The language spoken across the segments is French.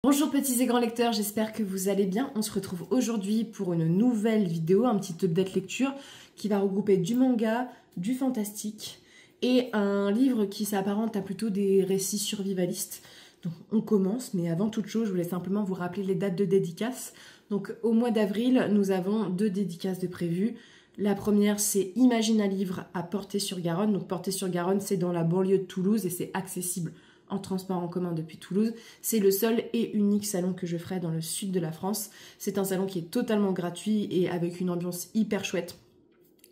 Bonjour petits et grands lecteurs, j'espère que vous allez bien. On se retrouve aujourd'hui pour une nouvelle vidéo, un petit update lecture qui va regrouper du manga, du fantastique et un livre qui s'apparente à plutôt des récits survivalistes. Donc on commence, mais avant toute chose, je voulais simplement vous rappeler les dates de dédicaces. Donc au mois d'avril, nous avons 2 dédicaces de prévues. La première, c'est Imagine un livre à Portet-sur-Garonne. Donc Portet-sur-Garonne, c'est dans la banlieue de Toulouse et c'est accessible en transport en commun depuis Toulouse. C'est le seul et unique salon que je ferai dans le sud de la France. C'est un salon qui est totalement gratuit et avec une ambiance hyper chouette.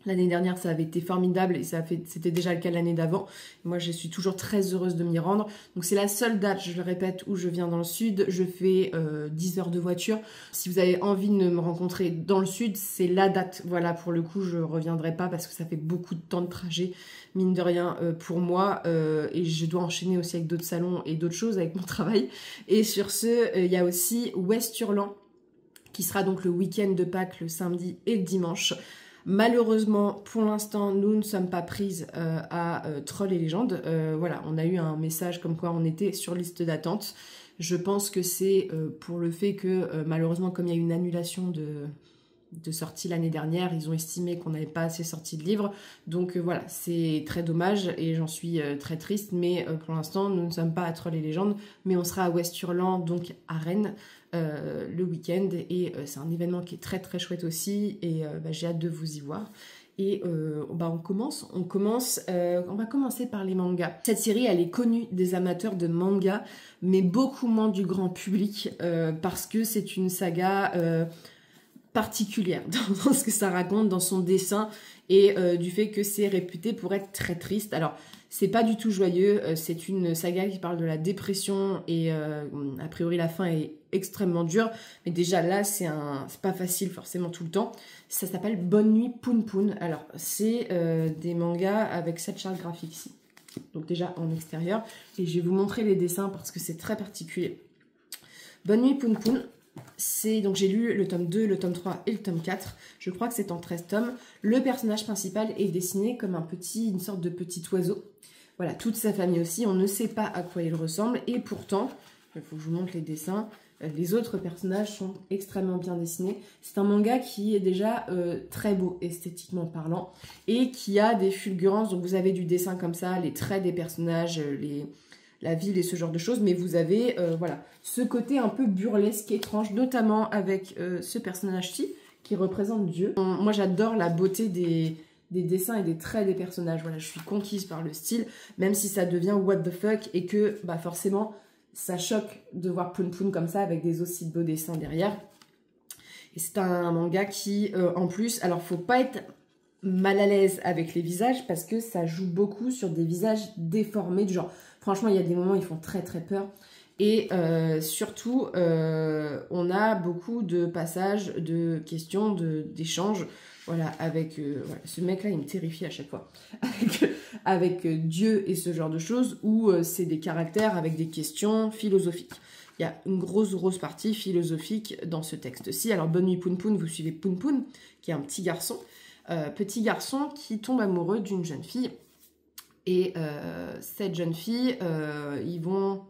L'année dernière, ça avait été formidable et c'était déjà le cas l'année d'avant. Moi, je suis toujours très heureuse de m'y rendre. Donc, c'est la seule date, je le répète, où je viens dans le sud. Je fais 10 heures de voiture. Si vous avez envie de me rencontrer dans le sud, c'est la date. Voilà, pour le coup, je ne reviendrai pas parce que ça fait beaucoup de temps de trajet, mine de rien, pour moi. Et je dois enchaîner aussi avec d'autres salons et d'autres choses avec mon travail. Et sur ce, il y a aussi Westurland, qui sera donc le week-end de Pâques, le samedi et le dimanche. Malheureusement, pour l'instant, nous ne sommes pas prises à Trolls et Légendes. Voilà, on a eu un message comme quoi on était sur liste d'attente. Je pense que c'est pour le fait que, malheureusement, comme il y a eu une annulation de sortie l'année dernière, ils ont estimé qu'on n'avait pas assez sorti de livres. Donc voilà, c'est très dommage et j'en suis très triste. Mais pour l'instant, nous ne sommes pas à Trolls et Légendes, mais on sera à Westurland, donc à Rennes, le week-end. Et c'est un événement qui est très très chouette aussi. Et j'ai hâte de vous y voir. Et on va commencer par les mangas. Cette série, elle est connue des amateurs de manga, mais beaucoup moins du grand public, parce que c'est une saga particulière dans ce que ça raconte, dans son dessin et du fait que c'est réputé pour être très triste. Alors, c'est pas du tout joyeux, c'est une saga qui parle de la dépression et a priori la fin est extrêmement dure, mais déjà là c'est pas facile forcément tout le temps. Ça s'appelle Bonne Nuit Poun Poun. Alors, c'est des mangas avec cette charte graphique ici. Donc déjà en extérieur, et je vais vous montrer les dessins parce que c'est très particulier. Bonne Nuit Poun Poun. Donc j'ai lu le tome 2, le tome 3 et le tome 4. Je crois que c'est en 13 tomes. Le personnage principal est dessiné comme une sorte de petit oiseau. Voilà, toute sa famille aussi. On ne sait pas à quoi il ressemble. Et pourtant, il faut que je vous montre les dessins. Les autres personnages sont extrêmement bien dessinés. C'est un manga qui est déjà très beau, esthétiquement parlant. Et qui a des fulgurances. Donc vous avez du dessin comme ça, les traits des personnages, la ville et ce genre de choses, mais vous avez voilà, ce côté un peu burlesque, étrange, notamment avec ce personnage-ci qui représente Dieu. Moi j'adore la beauté des dessins et des traits des personnages. Voilà, je suis conquise par le style, même si ça devient what the fuck et que bah, forcément ça choque de voir Poun Poun comme ça avec des aussi beaux dessins derrière. Et c'est un manga qui en plus, alors faut pas être mal à l'aise avec les visages parce que ça joue beaucoup sur des visages déformés du genre. Franchement, il y a des moments où ils font très très peur. Et surtout, on a beaucoup de passages, de questions, d'échanges. Voilà, avec voilà, ce mec-là, il me terrifie à chaque fois. Avec Dieu et ce genre de choses où c'est des caractères avec des questions philosophiques. Il y a une grosse partie philosophique dans ce texte-ci. Alors, Bonne Nuit Poun Poun, vous suivez Poun Poun, qui est un petit garçon. Petit garçon qui tombe amoureux d'une jeune fille. Et cette jeune fille, ils vont,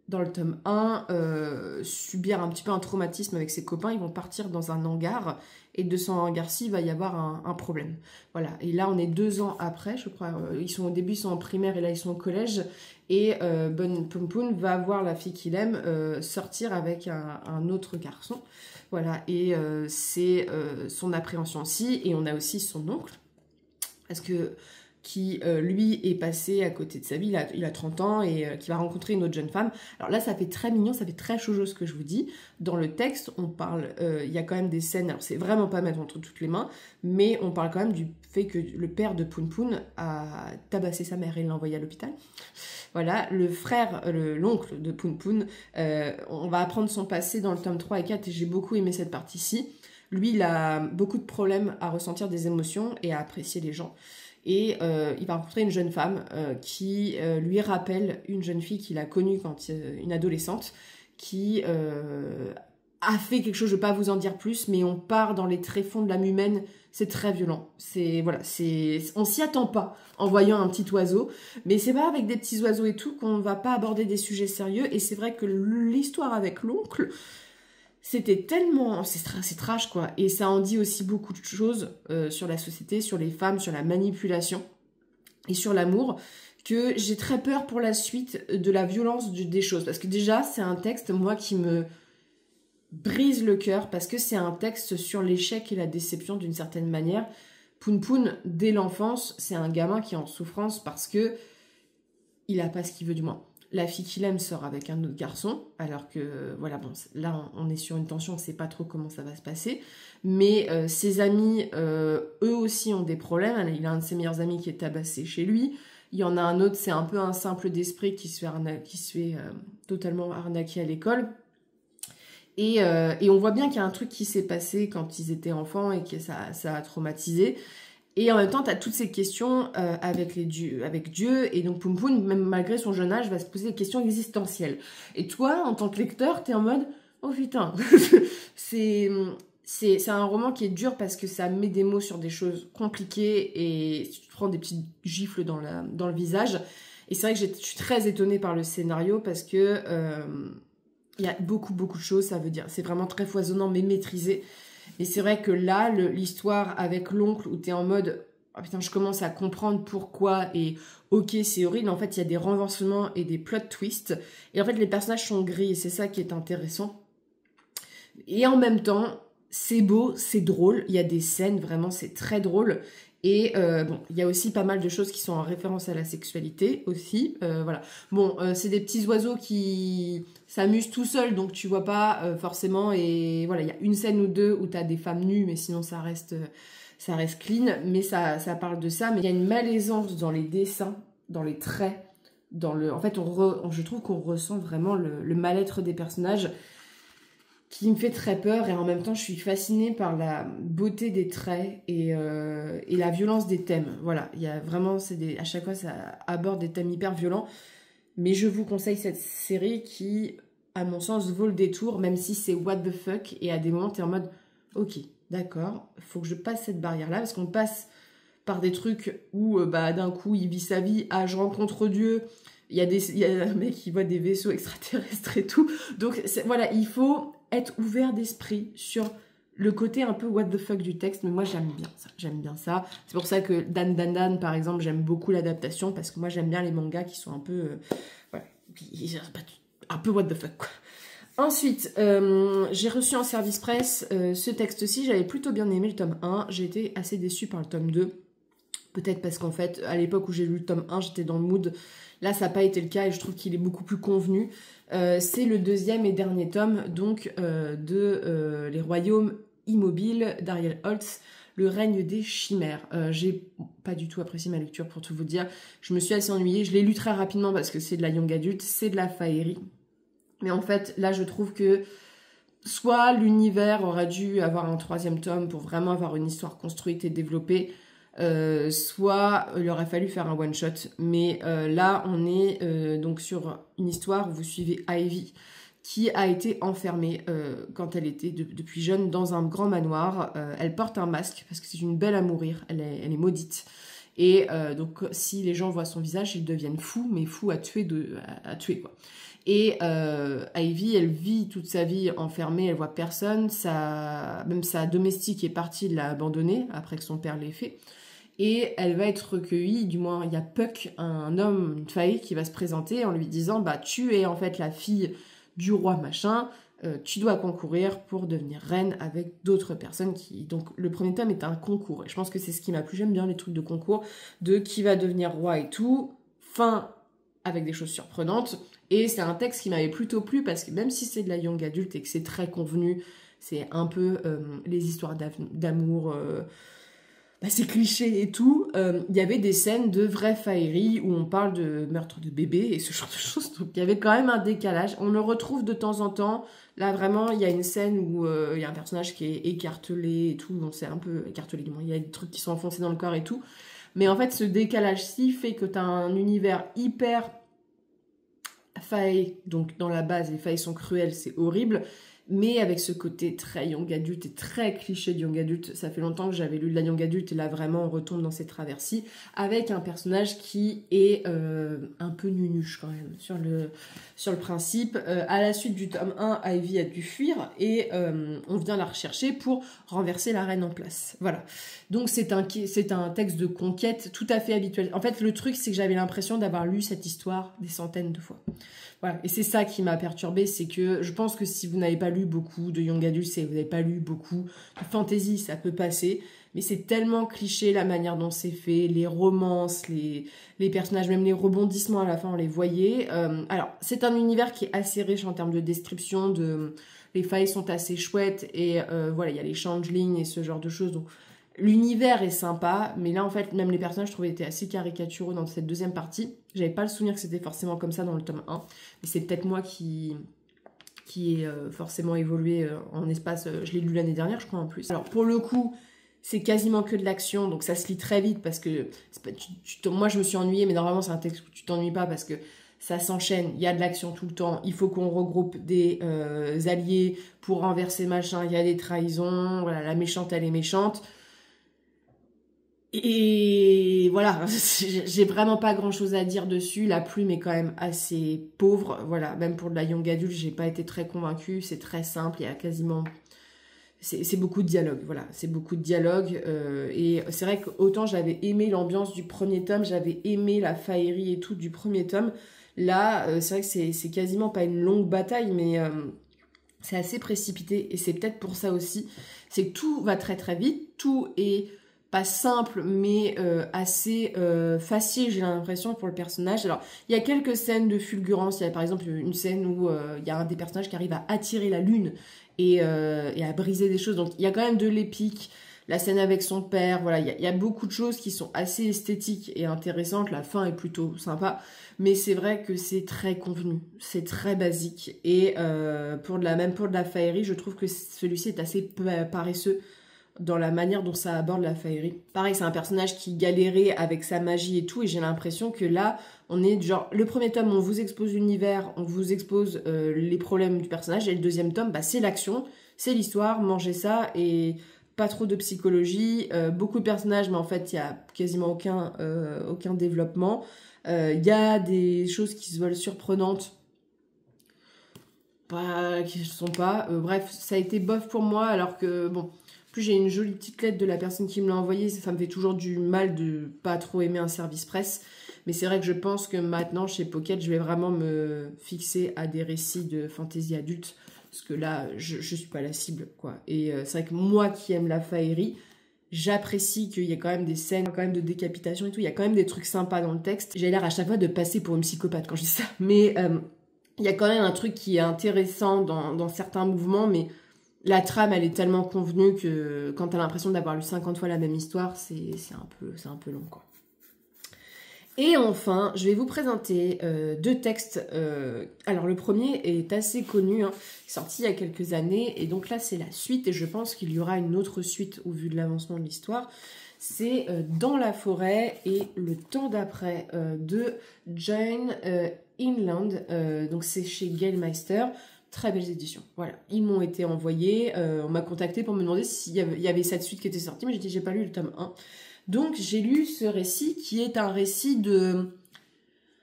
dans le tome 1, subir un petit peu un traumatisme avec ses copains. Ils vont partir dans un hangar. Et de son hangar-ci, il va y avoir un problème. Voilà. Et là, on est 2 ans après, je crois. Au début, ils sont en primaire et là, ils sont au collège. Et Bonne Poun Poun va voir la fille qu'il aime sortir avec un autre garçon. Voilà. Et c'est son appréhension aussi. Et on a aussi son oncle. Parce que qui, lui, est passé à côté de sa vie, il a 30 ans, et qui va rencontrer une autre jeune femme. Alors là, ça fait très mignon, ça fait très shoujo ce que je vous dis. Dans le texte, on parle, il y a quand même des scènes, alors c'est vraiment pas mettre entre toutes les mains, mais on parle quand même du fait que le père de Poun Poun a tabassé sa mère et l'a envoyé à l'hôpital. Voilà, le frère, l'oncle de Poun Poun, on va apprendre son passé dans le tome 3 et 4, et j'ai beaucoup aimé cette partie-ci. Lui, il a beaucoup de problèmes à ressentir des émotions et à apprécier les gens. Et il va rencontrer une jeune femme qui lui rappelle une jeune fille qu'il a connue quand une adolescente qui a fait quelque chose, je ne vais pas vous en dire plus, mais on part dans les tréfonds de l'âme humaine, c'est très violent. On s'y attend pas en voyant un petit oiseau, mais c'est pas avec des petits oiseaux et tout qu'on va pas aborder des sujets sérieux, et c'est vrai que l'histoire avec l'oncle, c'était tellement... c'est trash, quoi, et ça en dit aussi beaucoup de choses sur la société, sur les femmes, sur la manipulation, et sur l'amour, que j'ai très peur pour la suite de la violence des choses, parce que déjà, c'est un texte, moi, qui me brise le cœur parce que c'est un texte sur l'échec et la déception d'une certaine manière. Poun Poun, dès l'enfance, c'est un gamin qui est en souffrance parce que il a pas ce qu'il veut, du moins. La fille qu'il aime sort avec un autre garçon, alors que, voilà, bon, là, on est sur une tension, on sait pas trop comment ça va se passer. Mais ses amis, eux aussi, ont des problèmes. Il a un de ses meilleurs amis qui est tabassé chez lui. Il y en a un autre, c'est un peu un simple d'esprit qui se fait totalement arnaquer à l'école. Et on voit bien qu'il y a un truc qui s'est passé quand ils étaient enfants et que ça a traumatisé. Et en même temps, tu as toutes ces questions avec Dieu. Et donc, Poun Poun, même malgré son jeune âge, va se poser des questions existentielles. Et toi, en tant que lecteur, tu es en mode « Oh putain !» C'est un roman qui est dur parce que ça met des mots sur des choses compliquées et tu te prends des petites gifles dans le visage. Et c'est vrai que je suis très étonnée par le scénario parce que... il y a beaucoup de choses, ça veut dire. C'est vraiment très foisonnant, mais maîtrisé. Et c'est vrai que là, l'histoire avec l'oncle, où t'es en mode « Oh putain, je commence à comprendre pourquoi, et ok, c'est horrible. » En fait, il y a des renversements et des plot twists. Et en fait, les personnages sont gris, et c'est ça qui est intéressant. Et en même temps, c'est beau, c'est drôle. Il y a des scènes, vraiment, c'est très drôle. Et bon, il y a aussi pas mal de choses qui sont en référence à la sexualité aussi, voilà. Bon, c'est des petits oiseaux qui s'amusent tout seuls, donc tu vois pas forcément, et voilà, il y a une scène ou deux où t'as des femmes nues, mais sinon ça reste clean, mais ça parle de ça, mais il y a une malaisance dans les dessins, dans les traits, en fait, je trouve qu'on ressent vraiment le mal-être des personnages, qui me fait très peur, et en même temps je suis fascinée par la beauté des traits et la violence des thèmes. Voilà, il y a vraiment, à chaque fois ça aborde des thèmes hyper violents, mais je vous conseille cette série qui, à mon sens, vaut le détour, même si c'est what the fuck, et à des moments t'es en mode ok, d'accord, faut que je passe cette barrière-là, parce qu'on passe par des trucs où d'un coup il vit sa vie, je rencontre Dieu, il y a un mec qui voit des vaisseaux extraterrestres et tout, donc voilà, il faut être ouvert d'esprit sur le côté un peu what the fuck du texte, mais moi j'aime bien ça, c'est pour ça que Dan Dan Dan par exemple, j'aime beaucoup l'adaptation, parce que moi j'aime bien les mangas qui sont un peu voilà, un peu what the fuck, quoi. Ensuite, j'ai reçu en service presse ce texte-ci, j'avais plutôt bien aimé le tome 1, j'ai été assez déçue par le tome 2, peut-être parce qu'en fait, à l'époque où j'ai lu le tome 1, j'étais dans le mood. Là, ça n'a pas été le cas et je trouve qu'il est beaucoup plus convenu. C'est le deuxième et dernier tome, donc, de Les Royaumes Immobiles d'Ariel Holtz, Le règne des chimères. J'ai pas du tout apprécié ma lecture, pour tout vous dire. Je me suis assez ennuyée. Je l'ai lu très rapidement parce que c'est de la young adulte, c'est de la faerie. Mais en fait, là, je trouve que soit l'univers aurait dû avoir un troisième tome pour vraiment avoir une histoire construite et développée, soit il aurait fallu faire un one shot, mais là on est donc sur une histoire où vous suivez Ivy qui a été enfermée quand elle était depuis jeune dans un grand manoir. Elle porte un masque parce que c'est une belle à mourir, elle est maudite, et donc si les gens voient son visage ils deviennent fous, mais fous à tuer quoi. Et Ivy, elle vit toute sa vie enfermée, elle voit personne, même sa domestique est partie de la abandonner après que son père l'ait fait. Et elle va être recueillie, du moins il y a Puck, un homme, une faille, qui va se présenter en lui disant « tu es en fait la fille du roi machin, tu dois concourir pour devenir reine avec d'autres personnes qui... » Donc le premier tome est un concours, et je pense que c'est ce qui m'a plu, j'aime bien les trucs de concours, de qui va devenir roi et tout, fin avec des choses surprenantes, et c'est un texte qui m'avait plutôt plu, parce que même si c'est de la young adulte et que c'est très convenu, c'est un peu les histoires d'amour... c'est cliché et tout, il y avait des scènes de vraie faillerie où on parle de meurtre de bébé et ce genre de choses, donc il y avait quand même un décalage. On le retrouve de temps en temps, là vraiment il y a une scène où il y a un personnage qui est écartelé et tout, donc c'est un peu écartelé, il y a des trucs qui sont enfoncés dans le corps et tout, mais en fait ce décalage-ci fait que tu as un univers hyper faille, donc dans la base les failles sont cruelles, c'est horrible, mais avec ce côté très young adulte et très cliché de young adulte. Ça fait longtemps que j'avais lu de la young adulte et là vraiment on retombe dans ces traversies avec un personnage qui est un peu nunuche quand même sur le principe. À la suite du tome 1, Ivy a dû fuir et on vient la rechercher pour renverser la reine en place. Voilà. Donc c'est un texte de conquête tout à fait habituel. En fait, le truc, c'est que j'avais l'impression d'avoir lu cette histoire des centaines de fois. Voilà. Et c'est ça qui m'a perturbée, c'est que je pense que si vous n'avez pas lu beaucoup de young adults et vous n'avez pas lu beaucoup de fantasy, ça peut passer. Mais c'est tellement cliché la manière dont c'est fait, les romances, les personnages, même les rebondissements à la fin, on les voyait. Alors, c'est un univers qui est assez riche en termes de description, les failles sont assez chouettes et voilà, il y a les changelings et ce genre de choses. Donc, l'univers est sympa, mais là, en fait, même les personnages, je trouvais, étaient assez caricaturaux dans cette deuxième partie. J'avais pas le souvenir que c'était forcément comme ça dans le tome 1, mais c'est peut-être moi qui est forcément évolué en espace. Je l'ai lu l'année dernière, je crois, en plus. Alors, pour le coup, c'est quasiment que de l'action, donc ça se lit très vite parce que moi je me suis ennuyée, mais normalement c'est un texte où tu t'ennuies pas parce que ça s'enchaîne, il y a de l'action tout le temps, il faut qu'on regroupe des alliés pour renverser machin, il y a des trahisons, voilà, la méchante elle est méchante. Et voilà, j'ai vraiment pas grand chose à dire dessus, la plume est quand même assez pauvre, voilà, même pour de la young adulte, j'ai pas été très convaincue, c'est très simple, il y a quasiment... C'est beaucoup de dialogue, voilà, c'est beaucoup de dialogue, et c'est vrai qu'autant j'avais aimé l'ambiance du premier tome, j'avais aimé la faillerie et tout du premier tome, là, c'est vrai que c'est quasiment pas une longue bataille, mais c'est assez précipité, et c'est peut-être pour ça aussi, c'est que tout va très très vite, tout est pas simple, mais assez facile, j'ai l'impression, pour le personnage. Alors, il y a quelques scènes de fulgurance, il y a par exemple une scène où il y a un des personnages qui arrive à attirer la lune, et à briser des choses. Donc il y a quand même de l'épique, la scène avec son père, voilà, il y a beaucoup de choses qui sont assez esthétiques et intéressantes, la fin est plutôt sympa, mais c'est vrai que c'est très convenu, c'est très basique, et pour de la faillerie, je trouve que celui-ci est assez paresseux dans la manière dont ça aborde la faillerie. Pareil, c'est un personnage qui galérait avec sa magie et tout, et j'ai l'impression que là, on est genre, le premier tome, on vous expose l'univers, on vous expose les problèmes du personnage, et le deuxième tome, bah, c'est l'action, c'est l'histoire, mangez ça, et pas trop de psychologie, beaucoup de personnages, mais en fait, il y a quasiment aucun développement. Il y a des choses qui se veulent surprenantes, qui ne sont pas. Bref, ça a été bof pour moi, alors que, bon... Plus j'ai une jolie petite lettre de la personne qui me l'a envoyée, ça me fait toujours du mal de pas trop aimer un service presse. Mais c'est vrai que je pense que maintenant, chez Pocket, je vais vraiment me fixer à des récits de fantasy adulte. Parce que là, je suis pas la cible, quoi. Et c'est vrai que moi qui aime la faillerie, j'apprécie qu'il y ait quand même des scènes, quand même de décapitation et tout. Il y a quand même des trucs sympas dans le texte. J'ai l'air à chaque fois de passer pour une psychopathe quand je dis ça. Mais il y a quand même un truc qui est intéressant dans certains mouvements, mais... La trame, elle est tellement convenue que quand t'as l'impression d'avoir lu 50 fois la même histoire, c'est un peu long, quoi. Et enfin, je vais vous présenter deux textes. Alors, le premier est assez connu, hein, sorti il y a quelques années, et donc là, c'est la suite, et je pense qu'il y aura une autre suite au vu de l'avancement de l'histoire. C'est Dans la forêt et le temps d'après de Jane Inland. Donc, c'est chez Gale Meister. Très belles éditions, voilà. Ils m'ont été envoyés, on m'a contacté pour me demander s'il y avait cette suite qui était sortie, mais j'ai dit j'ai pas lu le tome 1. Donc j'ai lu ce récit qui est un récit de...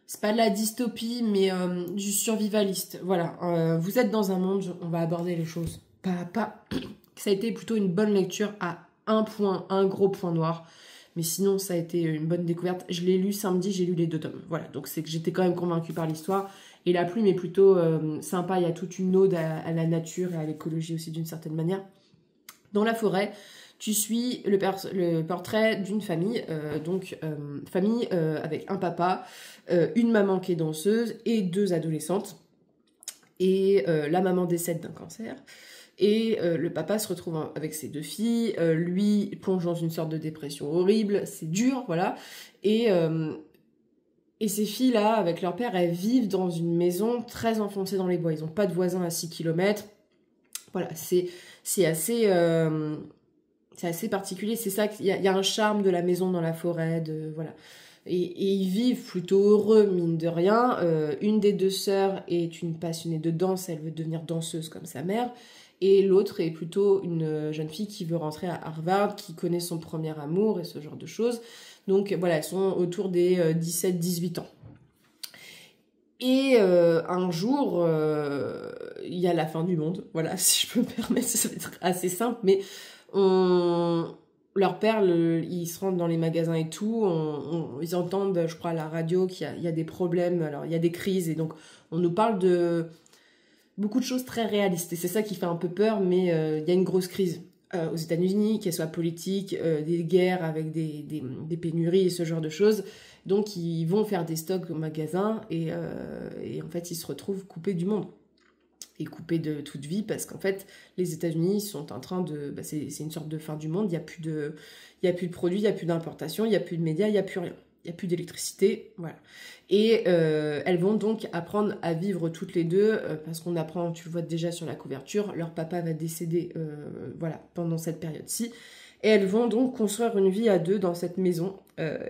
C'est pas de la dystopie, mais du survivaliste. Voilà, vous êtes dans un monde, on va aborder les choses pas à pas. Ça a été plutôt une bonne lecture à un gros point noir. Mais sinon, ça a été une bonne découverte. Je l'ai lu samedi, j'ai lu les 2 tomes. Voilà, donc c'est que j'étais quand même convaincue par l'histoire. Et la plume est plutôt sympa, il y a toute une ode à la nature et à l'écologie aussi d'une certaine manière. Dans la forêt, tu suis le portrait d'une famille, famille avec un papa, une maman qui est danseuse et 2 adolescentes. Et la maman décède d'un cancer. Et le papa se retrouve avec ses 2 filles, lui plonge dans une sorte de dépression horrible, c'est dur, voilà. Et ces filles-là, avec leur père, elles vivent dans une maison très enfoncée dans les bois. Ils n'ont pas de voisins à 6 km. Voilà, c'est assez particulier. C'est ça, il y a un charme de la maison dans la forêt, voilà. et ils vivent plutôt heureux, mine de rien. Une des deux sœurs est une passionnée de danse, elle veut devenir danseuse comme sa mère. Et l'autre est plutôt une jeune fille qui veut rentrer à Harvard, qui connaît son premier amour et ce genre de choses. Donc voilà, elles sont autour des 17-18 ans. Et un jour, il y a la fin du monde. Voilà, si je peux me permettre, ça va être assez simple, mais leur père, ils se rendent dans les magasins et tout, ils entendent, je crois, à la radio qu'il y a des problèmes, alors il y a des crises, et donc on nous parle de beaucoup de choses très réalistes, et c'est ça qui fait un peu peur, mais il y a une grosse crise aux États-Unis, qu'elle soit politique, des guerres avec des pénuries et ce genre de choses, donc ils vont faire des stocks au magasin, et en fait ils se retrouvent coupés du monde. Et coupés de toute vie, parce qu'en fait, les États-Unis sont en train de... c'est une sorte de fin du monde, il n'y a plus de produits, il n'y a plus d'importation, il n'y a plus de médias, il n'y a plus rien. Il n'y a plus d'électricité, voilà. Et elles vont donc apprendre à vivre toutes les deux, parce qu'on apprend, tu le vois déjà sur la couverture, leur papa va décéder voilà, pendant cette période-ci. Et elles vont donc construire une vie à deux dans cette maison.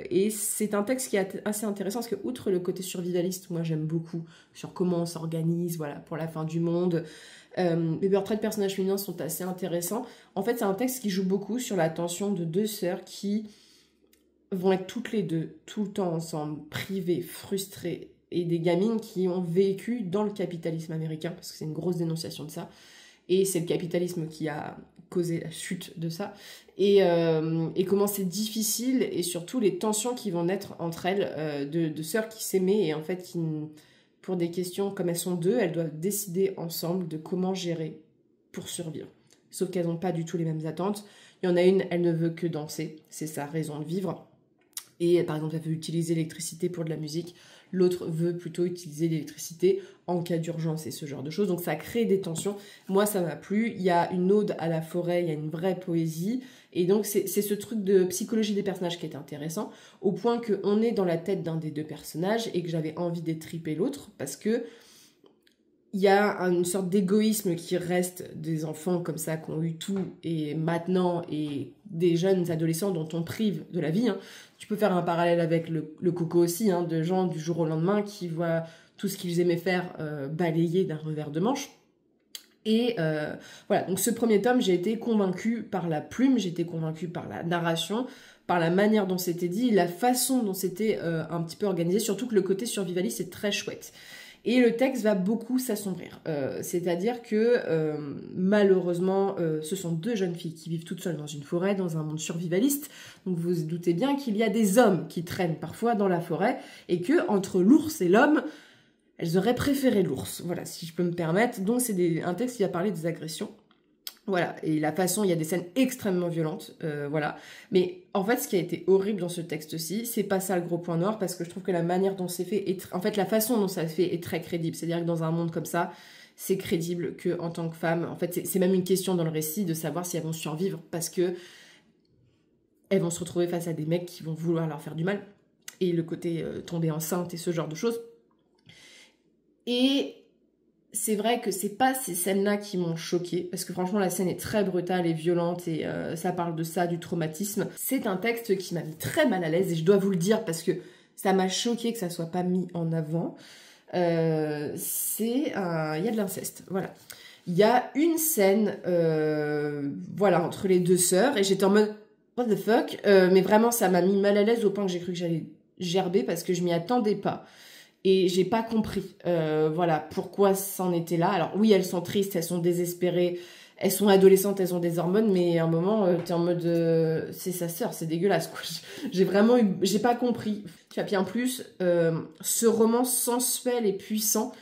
Et c'est un texte qui est assez intéressant parce que, outre le côté survivaliste, moi j'aime beaucoup sur comment on s'organise, voilà, pour la fin du monde. Les portraits de personnages féminins sont assez intéressants. En fait, c'est un texte qui joue beaucoup sur la tension de deux sœurs qui vont être toutes les deux, tout le temps ensemble, privées, frustrées, et des gamines qui ont vécu dans le capitalisme américain, parce que c'est une grosse dénonciation de ça. Et c'est le capitalisme qui a causé la chute de ça. Et comment c'est difficile, et surtout les tensions qui vont naître entre elles, de sœurs qui s'aimaient, et en fait, pour des questions, comme elles sont deux, elles doivent décider ensemble de comment gérer pour survivre. Sauf qu'elles n'ont pas du tout les mêmes attentes. Il y en a une, elle ne veut que danser, c'est sa raison de vivre. Et par exemple, elle veut utiliser l'électricité pour de la musique. L'autre veut plutôt utiliser l'électricité en cas d'urgence et ce genre de choses. Donc ça crée des tensions. Moi, ça m'a plu. Il y a une ode à la forêt, il y a une vraie poésie. Et donc c'est ce truc de psychologie des personnages qui est intéressant, au point qu'on est dans la tête d'un des deux personnages et que j'avais envie d'étriper l'autre, parce que il y a une sorte d'égoïsme qui reste des enfants comme ça qui ont eu tout et maintenant, et des jeunes adolescents dont on prive de la vie. Hein. Tu peux faire un parallèle avec le Coco aussi, hein, de gens du jour au lendemain qui voient tout ce qu'ils aimaient faire balayé d'un revers de manche. Et voilà, donc ce premier tome, j'ai été convaincue par la plume, j'ai été convaincue par la narration, par la manière dont c'était dit, la façon dont c'était un petit peu organisé, surtout que le côté survivaliste est très chouette. Et le texte va beaucoup s'assombrir. C'est-à-dire que malheureusement, ce sont deux jeunes filles qui vivent toutes seules dans une forêt, dans un monde survivaliste. Donc vous vous doutez bien qu'il y a des hommes qui traînent parfois dans la forêt et que entre l'ours et l'homme, elles auraient préféré l'ours. Voilà, si je peux me permettre. Donc c'est un texte qui va parler des agressions. Voilà, et la façon, il y a des scènes extrêmement violentes, voilà. Mais en fait, ce qui a été horrible dans ce texte-ci, c'est pas ça le gros point noir, parce que je trouve que la manière dont c'est fait, en fait, la façon dont ça se fait est très crédible. C'est-à-dire que dans un monde comme ça, c'est crédible que en tant que femme, en fait, c'est même une question dans le récit de savoir si elles vont survivre, parce que elles vont se retrouver face à des mecs qui vont vouloir leur faire du mal, et le côté tomber enceinte et ce genre de choses. Et c'est vrai que c'est pas ces scènes-là qui m'ont choquée, parce que franchement la scène est très brutale et violente, et ça parle de ça, du traumatisme. C'est un texte qui m'a mis très mal à l'aise, et je dois vous le dire parce que ça m'a choqué que ça soit pas mis en avant. Il y a de l'inceste, voilà. Il y a une scène, voilà, entre les deux sœurs, et j'étais en mode what the fuck, mais vraiment ça m'a mis mal à l'aise au point que j'ai cru que j'allais gerber, parce que je m'y attendais pas. Et j'ai pas compris, voilà, pourquoi c'en était là. Alors oui, elles sont tristes, elles sont désespérées, elles sont adolescentes, elles ont des hormones, mais à un moment, t'es en mode, c'est sa sœur, c'est dégueulasse, quoi. J'ai pas compris. Tu vois, puis en plus, ce roman sensuel et puissant,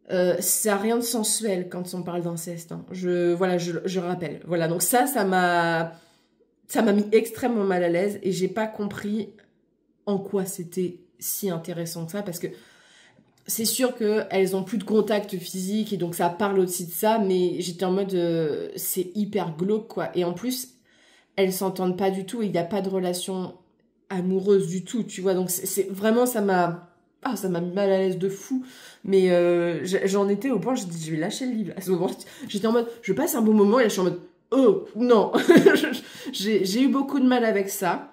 ça a rien de sensuel quand on parle d'inceste. Hein. Je rappelle. Voilà, donc ça m'a mis extrêmement mal à l'aise, et j'ai pas compris en quoi c'était si intéressant que ça, parce que c'est sûr qu'elles ont plus de contact physique et donc ça parle aussi de ça, mais j'étais en mode c'est hyper glauque, quoi. Et en plus elles s'entendent pas du tout et il n'y a pas de relation amoureuse du tout, tu vois. Donc c'est vraiment, ça m'a mis mal à l'aise de fou, mais j'en étais au point, je dis je vais lâcher le livre à ce moment. J'étais en mode je passe un bon moment, et là je suis en mode oh non. J'ai eu beaucoup de mal avec ça.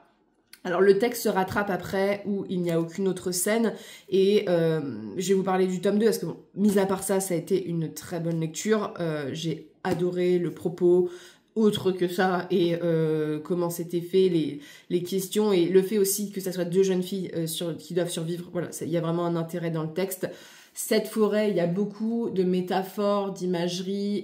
Alors le texte se rattrape après où il n'y a aucune autre scène et je vais vous parler du tome 2 parce que bon, mis à part ça, ça a été une très bonne lecture. J'ai adoré le propos, autre que ça, et comment c'était fait, les questions et le fait aussi que ça soit deux jeunes filles qui doivent survivre. Voilà, il y a vraiment un intérêt dans le texte. Cette forêt, il y a beaucoup de métaphores, d'imagerie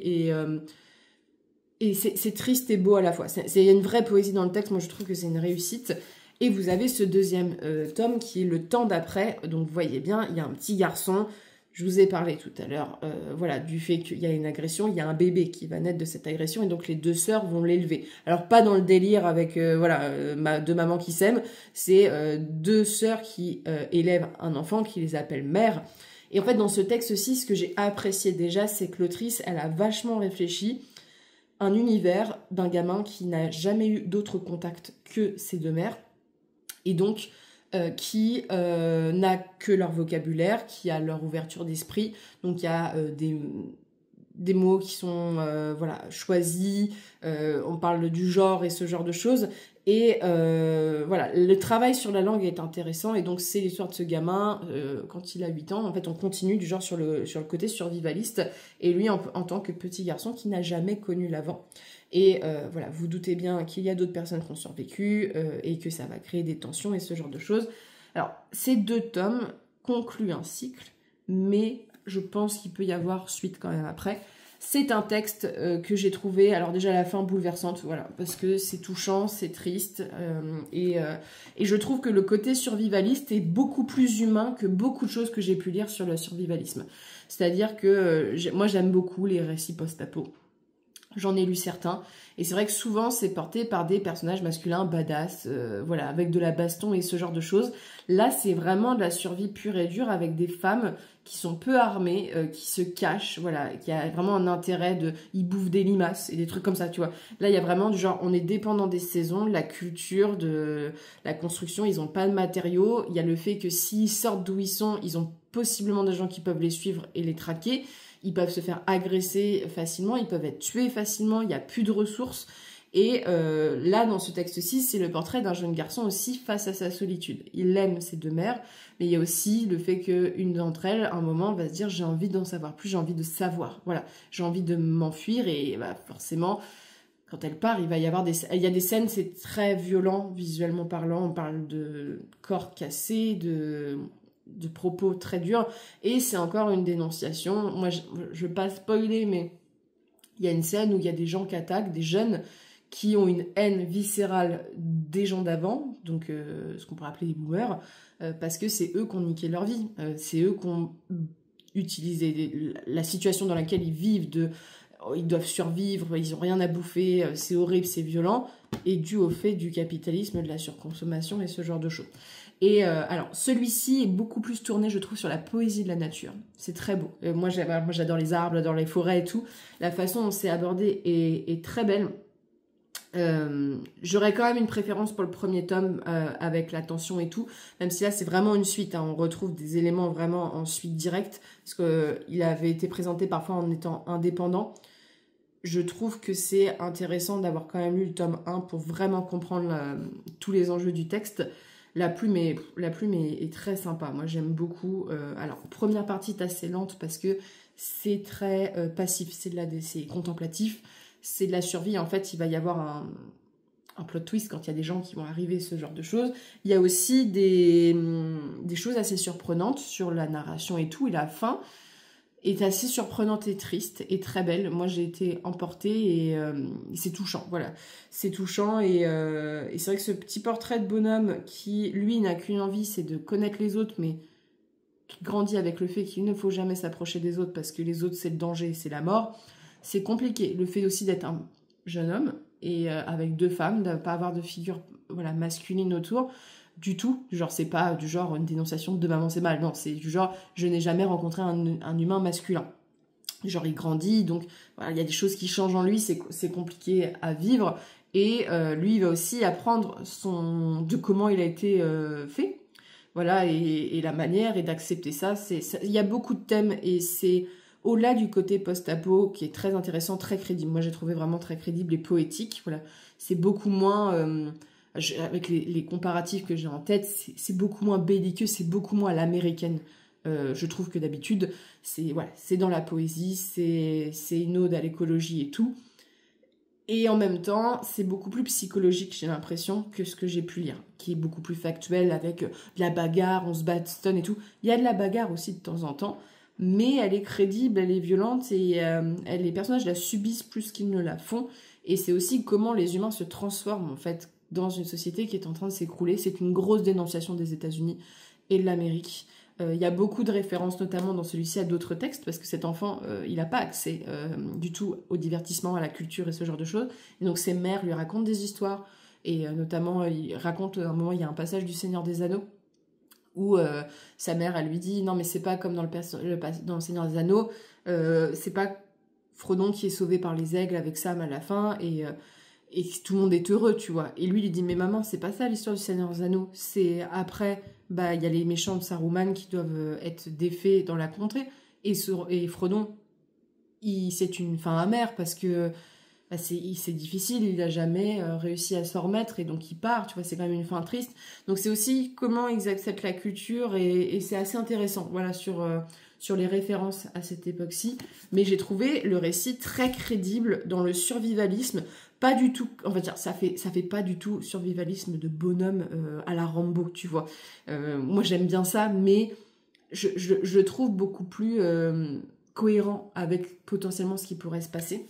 et c'est triste et beau à la fois. Il y a une vraie poésie dans le texte, moi je trouve que c'est une réussite. Et vous avez ce deuxième tome qui est le temps d'après. Donc vous voyez bien, il y a un petit garçon. Je vous ai parlé tout à l'heure voilà, du fait qu'il y a une agression. Il y a un bébé qui va naître de cette agression. Et donc les deux sœurs vont l'élever. Alors pas dans le délire avec deux mamans qui s'aiment. C'est deux sœurs qui élèvent un enfant qui les appelle mère. Et en fait dans ce texte-ci, ce que j'ai apprécié déjà, c'est que l'autrice, elle a vachement réfléchi un univers d'un gamin qui n'a jamais eu d'autre contact que ses deux mères. Et donc, qui n'a que leur vocabulaire, qui a leur ouverture d'esprit. Donc, il y a des mots qui sont voilà, choisis, on parle du genre et ce genre de choses. Et voilà, le travail sur la langue est intéressant. Et donc, c'est l'histoire de ce gamin, quand il a 8 ans. En fait, on continue du genre sur le côté survivaliste. Et lui, en tant que petit garçon qui n'a jamais connu l'avant. Et voilà, vous doutez bien qu'il y a d'autres personnes qui ont survécu et que ça va créer des tensions et ce genre de choses. Alors, ces deux tomes concluent un cycle, mais je pense qu'il peut y avoir suite quand même après. C'est un texte que j'ai trouvé, alors déjà la fin bouleversante, voilà, parce que c'est touchant, c'est triste, et je trouve que le côté survivaliste est beaucoup plus humain que beaucoup de choses que j'ai pu lire sur le survivalisme. C'est-à-dire que moi j'aime beaucoup les récits post-apo. J'en ai lu certains, et c'est vrai que souvent c'est porté par des personnages masculins badass, voilà, avec de la baston et ce genre de choses. Là, c'est vraiment de la survie pure et dure avec des femmes qui sont peu armées, qui se cachent, voilà, qui a vraiment un intérêt ils bouffent des limaces et des trucs comme ça, tu vois. Là, il y a vraiment du genre, on est dépendant des saisons, de la culture, de la construction, ils n'ont pas de matériaux. Il y a le fait que s'ils sortent d'où ils sont, ils ont possiblement des gens qui peuvent les suivre et les traquer. Ils peuvent se faire agresser facilement, ils peuvent être tués facilement, il n'y a plus de ressources. Et là, dans ce texte-ci, c'est le portrait d'un jeune garçon aussi face à sa solitude. Il aime ses deux mères, mais il y a aussi le fait qu'une d'entre elles, à un moment, va se dire « j'ai envie d'en savoir plus, j'ai envie de savoir. Voilà, j'ai envie de m'enfuir. » Et bah, forcément, quand elle part, il y a des scènes, c'est très violent, visuellement parlant. On parle de corps cassés, de propos très durs, et c'est encore une dénonciation. Moi, je ne veux pas spoiler, mais il y a une scène où il y a des gens qui attaquent, des jeunes qui ont une haine viscérale des gens d'avant, donc ce qu'on pourrait appeler les boomers, parce que c'est eux qui ont niqué leur vie, c'est eux qui ont utilisé la situation dans laquelle ils vivent, ils doivent survivre, ils n'ont rien à bouffer, c'est horrible, c'est violent, et dû au fait du capitalisme, de la surconsommation et ce genre de choses. Et alors, celui-ci est beaucoup plus tourné, je trouve, sur la poésie de la nature. C'est très beau. Moi, j'adore les arbres, j'adore les forêts et tout. La façon dont c'est abordé est très belle. J'aurais quand même une préférence pour le premier tome avec la tension et tout, même si là, c'est vraiment une suite. Hein. On retrouve des éléments vraiment en suite directe, parce qu'il avait été présenté parfois en étant indépendant. Je trouve que c'est intéressant d'avoir quand même lu le tome 1 pour vraiment comprendre tous les enjeux du texte. La plume est très sympa. Moi, j'aime beaucoup. Alors, première partie est assez lente parce que c'est très passif. C'est contemplatif. C'est de la survie. En fait, il va y avoir un plot twist quand il y a des gens qui vont arriver, ce genre de choses. Il y a aussi des choses assez surprenantes sur la narration et tout. Et la fin est assez surprenante et triste et très belle. Moi, j'ai été emportée et c'est touchant. Voilà, c'est touchant et c'est vrai que ce petit portrait de bonhomme qui, lui, n'a qu'une envie, c'est de connaître les autres, mais qui grandit avec le fait qu'il ne faut jamais s'approcher des autres parce que les autres, c'est le danger, c'est la mort. C'est compliqué. Le fait aussi d'être un jeune homme et avec deux femmes, de ne pas avoir de figure masculine autour. Du tout, genre c'est pas du genre une dénonciation de maman c'est mal, non, c'est du genre je n'ai jamais rencontré un humain masculin. Genre il grandit, donc voilà, il y a des choses qui changent en lui, c'est compliqué à vivre, et lui il va aussi apprendre de comment il a été fait, voilà, et la manière, et d'accepter ça, il y a beaucoup de thèmes, et c'est au-delà du côté post-apo qui est très intéressant, très crédible, moi j'ai trouvé vraiment très crédible et poétique, voilà, c'est beaucoup moins... avec les comparatifs que j'ai en tête, c'est beaucoup moins belliqueux, c'est beaucoup moins à l'américaine. Je trouve que d'habitude, c'est dans la poésie, c'est une ode à l'écologie et tout. Et en même temps, c'est beaucoup plus psychologique, j'ai l'impression, que ce que j'ai pu lire, qui est beaucoup plus factuel, avec de la bagarre, on se bastonne et tout. Il y a de la bagarre aussi de temps en temps, mais elle est crédible, elle est violente, et les personnages la subissent plus qu'ils ne la font. Et c'est aussi comment les humains se transforment, en fait, dans une société qui est en train de s'écrouler. C'est une grosse dénonciation des États-Unis et de l'Amérique. Il y a beaucoup de références, notamment dans celui-ci, à d'autres textes, parce que cet enfant, il n'a pas accès du tout au divertissement, à la culture et ce genre de choses. Et donc ses mères lui racontent des histoires, et notamment, il raconte, à un moment, il y a un passage du Seigneur des Anneaux, où sa mère, elle lui dit « Non, mais c'est pas comme dans le Seigneur des Anneaux, c'est pas Frodon qui est sauvé par les aigles avec Sam à la fin, et tout le monde est heureux, tu vois. » Et lui, il lui dit « Mais maman, c'est pas ça l'histoire du Seigneur des Anneaux, c'est après... » il y a les méchants de Saruman qui doivent être défaits dans la contrée. Et Frodon, c'est une fin amère parce que c'est difficile, il n'a jamais réussi à s'en remettre et donc il part, tu vois, c'est quand même une fin triste. Donc c'est aussi comment ils acceptent la culture et c'est assez intéressant, voilà, sur les références à cette époque-ci. Mais j'ai trouvé le récit très crédible dans le survivalisme. Pas du tout, on va dire, ça fait pas du tout survivalisme de bonhomme à la Rambo, tu vois. Moi j'aime bien ça, mais je trouve beaucoup plus cohérent avec potentiellement ce qui pourrait se passer.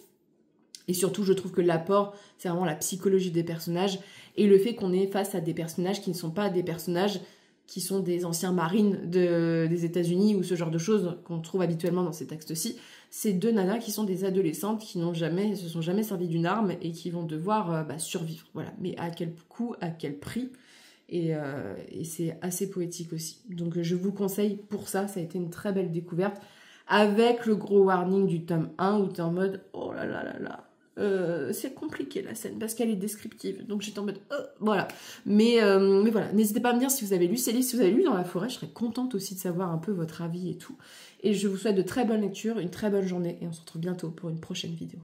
Et surtout, je trouve que l'apport, c'est vraiment la psychologie des personnages et le fait qu'on est face à des personnages qui ne sont pas des personnages qui sont des anciens marines des États-Unis ou ce genre de choses qu'on trouve habituellement dans ces textes-ci. C'est deux nanas qui sont des adolescentes qui se sont jamais servies d'une arme et qui vont devoir survivre. Voilà. Mais à quel coût, à quel prix, et c'est assez poétique aussi. Donc je vous conseille pour ça, ça a été une très belle découverte. Avec le gros warning du tome 1 où tu es en mode « Oh là là là là ». C'est compliqué la scène parce qu'elle est descriptive, donc j'étais en mode voilà, mais voilà, n'hésitez pas à me dire si vous avez lu ces livres, si vous avez lu Dans la forêt, je serais contente aussi de savoir un peu votre avis et tout, et je vous souhaite de très bonnes lectures, une très bonne journée et on se retrouve bientôt pour une prochaine vidéo.